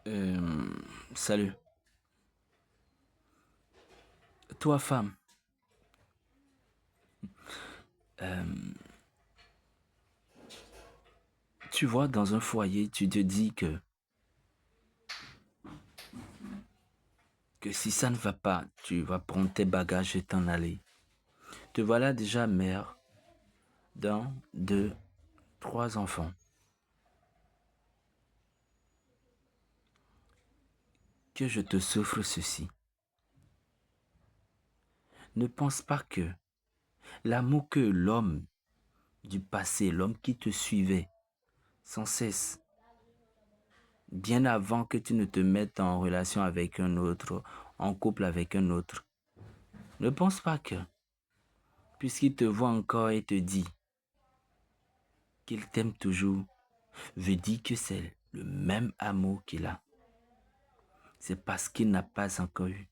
Euh, Salut. Toi, femme, euh, tu vois, dans un foyer, tu te dis que si ça ne va pas, tu vas prendre tes bagages et t'en aller. Te voilà déjà mère d'un, deux, trois enfants. Que je te souffre ceci. Ne pense pas que l'amour que l'homme du passé, l'homme qui te suivait sans cesse, bien avant que tu ne te mettes en relation avec un autre, en couple avec un autre, ne pense pas que, puisqu'il te voit encore et te dit qu'il t'aime toujours, veut dire que c'est le même amour qu'il a. C'est parce qu'il n'a pas encore eu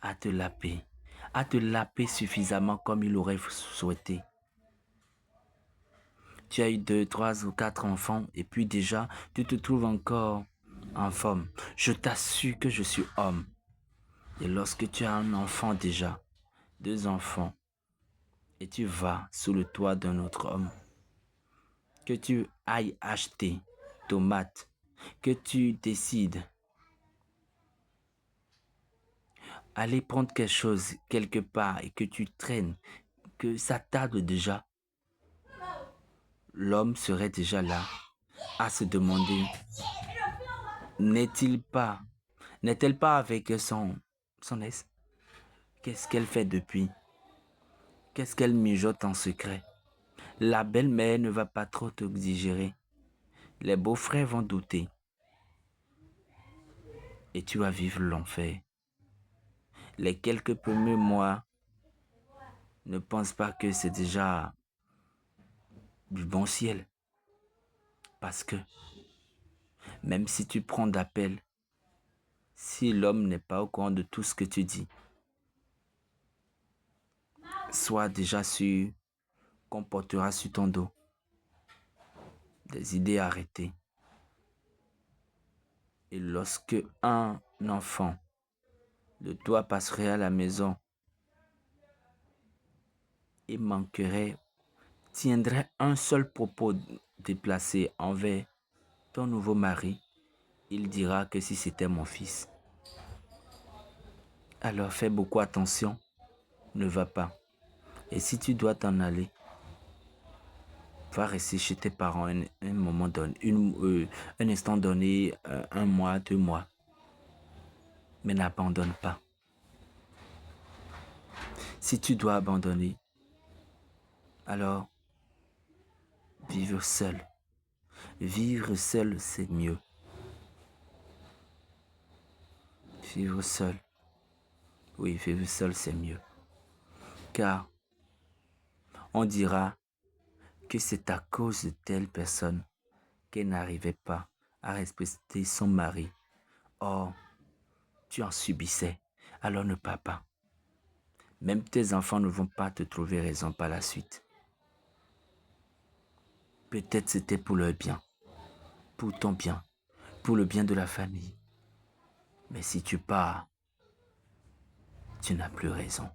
à te laper suffisamment comme il aurait souhaité. Tu as eu deux, trois ou quatre enfants et puis déjà, tu te trouves encore en forme. Je t'assure que je suis homme. Et lorsque tu as un enfant déjà, deux enfants, et tu vas sous le toit d'un autre homme, que tu ailles acheter tomates, que tu décides aller prendre quelque chose quelque part et que tu traînes, que ça tarde déjà, l'homme serait déjà là à se demander, n'est-il pas, n'est-elle pas avec son ex? Qu'est-ce qu'elle fait depuis? Qu'est-ce qu'elle mijote en secret? La belle-mère ne va pas trop te digérer. Les beaux-frères vont douter et tu vas vivre l'enfer. Les quelques premiers mois, ne pense pas que c'est déjà du bon ciel. Parce que même si tu prends d'appel, si l'homme n'est pas au courant de tout ce que tu dis, sois déjà sûr qu'on portera sur ton dos des idées arrêtées. Et lorsque un enfant de toi passerait à la maison et manquerait, tiendrait un seul propos déplacé envers ton nouveau mari, il dira que si c'était mon fils. Alors fais beaucoup attention, ne va pas. Et si tu dois t'en aller, va rester chez tes parents un moment donné, un instant donné, un mois, 2 mois. Mais n'abandonne pas. Si tu dois abandonner, alors vivre seul. Vivre seul, c'est mieux. Vivre seul. Oui, vivre seul, c'est mieux. Car on dira que c'est à cause de telle personne qu'elle n'arrivait pas à respecter son mari. Or, tu en subissais. Alors ne pars pas. Même tes enfants ne vont pas te trouver raison par la suite. Peut-être c'était pour leur bien, pour ton bien, pour le bien de la famille. Mais si tu pars, tu n'as plus raison.